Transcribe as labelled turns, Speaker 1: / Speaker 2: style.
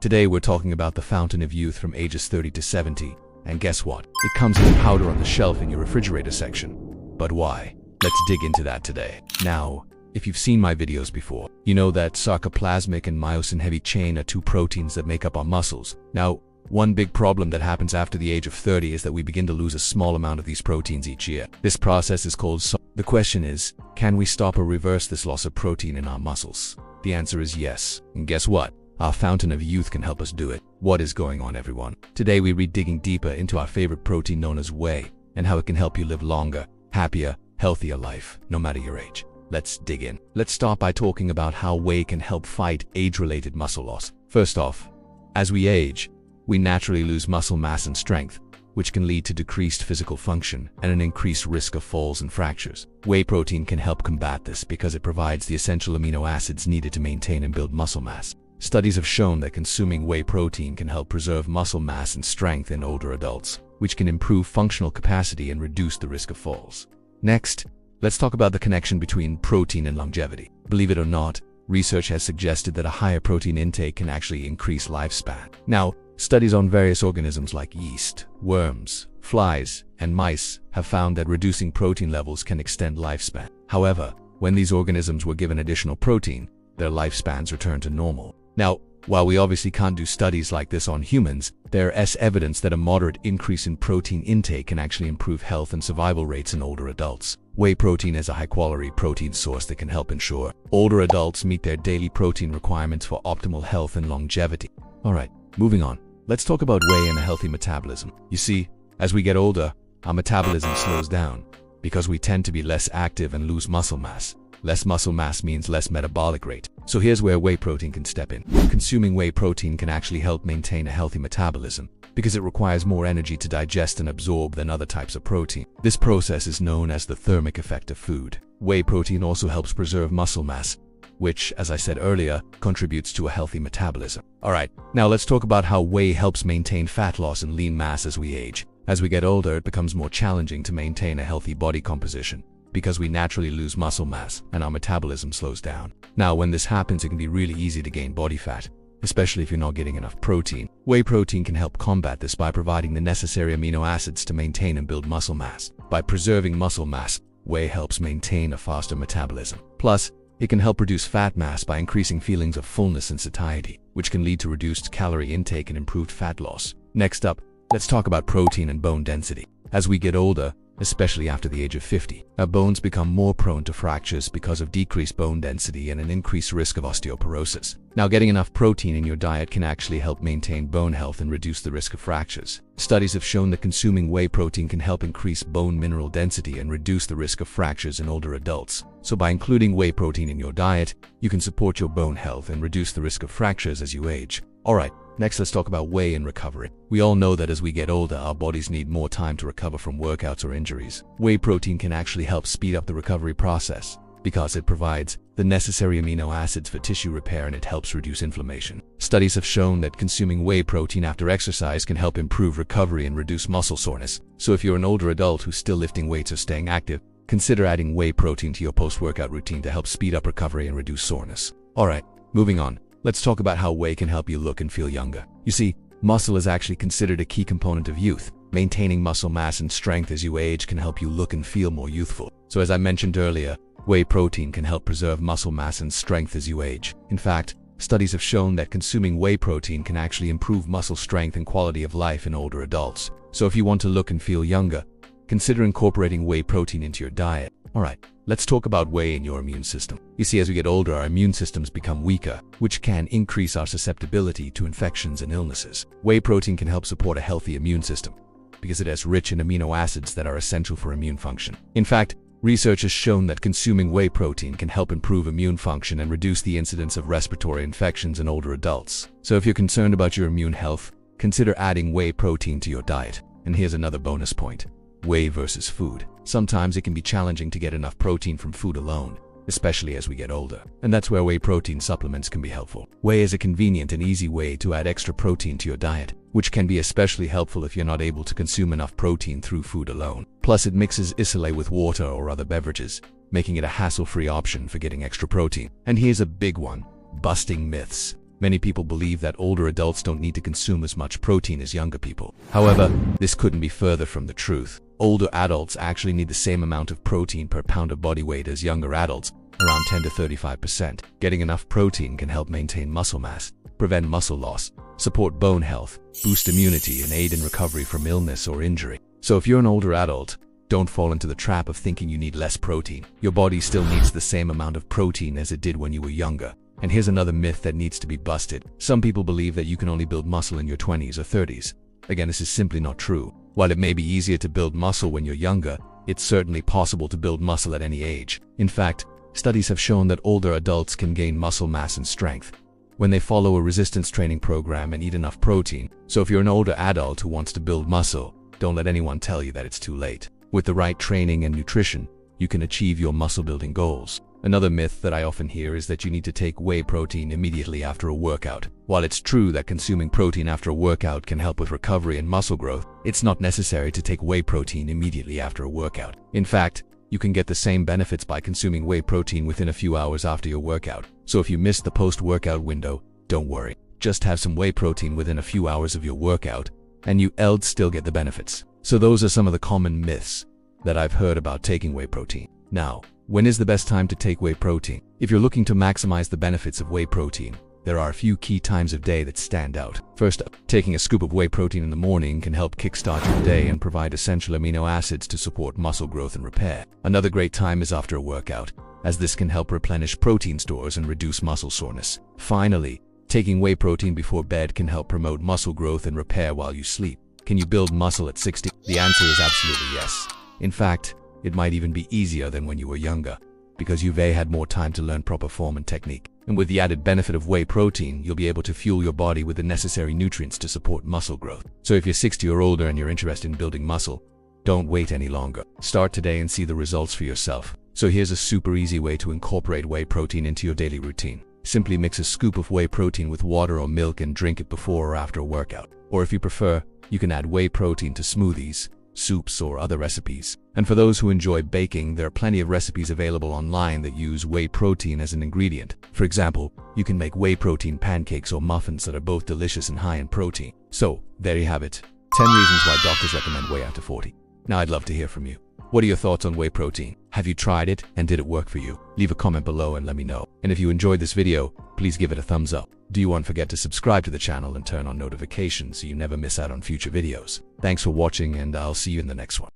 Speaker 1: Today we're talking about the fountain of youth from ages 30 to 70, and guess what? It comes in powder on the shelf in your refrigerator section. But why? Let's dig into that today. Now, if you've seen my videos before, you know that sarcoplasmic and myosin heavy chain are two proteins that make up our muscles. Now, one big problem that happens after the age of 30 is that we begin to lose a small amount of these proteins each year. This process is called The question is, can we stop or reverse this loss of protein in our muscles? The answer is yes. And guess what? Our fountain of youth can help us do it. What is going on, everyone? Today we're digging deeper into our favorite protein known as whey and how it can help you live longer, happier, healthier life, no matter your age. Let's dig in. Let's start by talking about how whey can help fight age-related muscle loss. First off, as we age, we naturally lose muscle mass and strength, which can lead to decreased physical function and an increased risk of falls and fractures. Whey protein can help combat this because it provides the essential amino acids needed to maintain and build muscle mass. Studies have shown that consuming whey protein can help preserve muscle mass and strength in older adults, which can improve functional capacity and reduce the risk of falls. Next, let's talk about the connection between protein and longevity. Believe it or not, research has suggested that a higher protein intake can actually increase lifespan. Now, studies on various organisms like yeast, worms, flies, and mice have found that reducing protein levels can extend lifespan. However, when these organisms were given additional protein, their lifespans returned to normal. Now, while we obviously can't do studies like this on humans, there is evidence that a moderate increase in protein intake can actually improve health and survival rates in older adults. Whey protein is a high-quality protein source that can help ensure older adults meet their daily protein requirements for optimal health and longevity. Alright, moving on. Let's talk about whey and a healthy metabolism. You see, as we get older, our metabolism slows down because we tend to be less active and lose muscle mass. Less muscle mass means less metabolic rate. So here's where whey protein can step in. Consuming whey protein can actually help maintain a healthy metabolism because it requires more energy to digest and absorb than other types of protein. This process is known as the thermic effect of food. Whey protein also helps preserve muscle mass, which, as I said earlier, contributes to a healthy metabolism. Alright, now let's talk about how whey helps maintain fat loss and lean mass as we age. As we get older, it becomes more challenging to maintain a healthy body composition because we naturally lose muscle mass and our metabolism slows down. Now, when this happens, it can be really easy to gain body fat, especially if you're not getting enough protein. Whey protein can help combat this by providing the necessary amino acids to maintain and build muscle mass. By preserving muscle mass, whey helps maintain a faster metabolism. Plus, it can help reduce fat mass by increasing feelings of fullness and satiety, which can lead to reduced calorie intake and improved fat loss. Next up, let's talk about protein and bone density. As we get older, especially after the age of 50, our bones become more prone to fractures because of decreased bone density and an increased risk of osteoporosis. Now, getting enough protein in your diet can actually help maintain bone health and reduce the risk of fractures. Studies have shown that consuming whey protein can help increase bone mineral density and reduce the risk of fractures in older adults. So by including whey protein in your diet, you can support your bone health and reduce the risk of fractures as you age. Alright, next let's talk about whey and recovery. We all know that as we get older, our bodies need more time to recover from workouts or injuries. Whey protein can actually help speed up the recovery process because it provides the necessary amino acids for tissue repair and it helps reduce inflammation. Studies have shown that consuming whey protein after exercise can help improve recovery and reduce muscle soreness. So if you're an older adult who's still lifting weights or staying active, consider adding whey protein to your post-workout routine to help speed up recovery and reduce soreness. Alright, moving on. Let's talk about how whey can help you look and feel younger. You see, muscle is actually considered a key component of youth. Maintaining muscle mass and strength as you age can help you look and feel more youthful. So as I mentioned earlier, whey protein can help preserve muscle mass and strength as you age. In fact, studies have shown that consuming whey protein can actually improve muscle strength and quality of life in older adults. So if you want to look and feel younger, consider incorporating whey protein into your diet. Alright, let's talk about whey in your immune system. You see, as we get older, our immune systems become weaker, which can increase our susceptibility to infections and illnesses. Whey protein can help support a healthy immune system because it is rich in amino acids that are essential for immune function. In fact, research has shown that consuming whey protein can help improve immune function and reduce the incidence of respiratory infections in older adults. So if you're concerned about your immune health, consider adding whey protein to your diet. And here's another bonus point. Whey versus food. Sometimes it can be challenging to get enough protein from food alone, especially as we get older. And that's where whey protein supplements can be helpful. Whey is a convenient and easy way to add extra protein to your diet, which can be especially helpful if you're not able to consume enough protein through food alone. Plus, it mixes isolate with water or other beverages, making it a hassle-free option for getting extra protein. And here's a big one: busting myths. Many people believe that older adults don't need to consume as much protein as younger people. However, this couldn't be further from the truth. Older adults actually need the same amount of protein per pound of body weight as younger adults, around 10 to 35%. Getting enough protein can help maintain muscle mass, prevent muscle loss, support bone health, boost immunity, and aid in recovery from illness or injury. So if you're an older adult, don't fall into the trap of thinking you need less protein. Your body still needs the same amount of protein as it did when you were younger. And here's another myth that needs to be busted. Some people believe that you can only build muscle in your 20s or 30s. Again, this is simply not true. While it may be easier to build muscle when you're younger, it's certainly possible to build muscle at any age. In fact, studies have shown that older adults can gain muscle mass and strength when they follow a resistance training program and eat enough protein. So if you're an older adult who wants to build muscle, don't let anyone tell you that it's too late. With the right training and nutrition, you can achieve your muscle building goals. Another myth that I often hear is that you need to take whey protein immediately after a workout. While it's true that consuming protein after a workout can help with recovery and muscle growth, it's not necessary to take whey protein immediately after a workout. In fact, you can get the same benefits by consuming whey protein within a few hours after your workout. So if you missed the post-workout window, don't worry. Just have some whey protein within a few hours of your workout, and you'll still get the benefits. So those are some of the common myths that I've heard about taking whey protein. Now, when is the best time to take whey protein? If you're looking to maximize the benefits of whey protein, there are a few key times of day that stand out. First up, taking a scoop of whey protein in the morning can help kickstart your day and provide essential amino acids to support muscle growth and repair. Another great time is after a workout, as this can help replenish protein stores and reduce muscle soreness. Finally, taking whey protein before bed can help promote muscle growth and repair while you sleep. Can you build muscle at 60? The answer is absolutely yes. In fact, it might even be easier than when you were younger, because you've had more time to learn proper form and technique. And with the added benefit of whey protein, you'll be able to fuel your body with the necessary nutrients to support muscle growth. So if you're 60 or older and you're interested in building muscle, don't wait any longer. Start today and see the results for yourself. So here's a super easy way to incorporate whey protein into your daily routine. Simply mix a scoop of whey protein with water or milk and drink it before or after a workout. Or if you prefer, you can add whey protein to smoothies, soups, or other recipes. And for those who enjoy baking, there are plenty of recipes available online that use whey protein as an ingredient. For example, you can make whey protein pancakes or muffins that are both delicious and high in protein. So, there you have it. 10 reasons why doctors recommend whey after 40. Now I'd love to hear from you. What are your thoughts on whey protein? Have you tried it and did it work for you? Leave a comment below and let me know. And if you enjoyed this video, please give it a thumbs up. Do not forget to subscribe to the channel and turn on notifications so you never miss out on future videos. Thanks for watching, and I'll see you in the next one.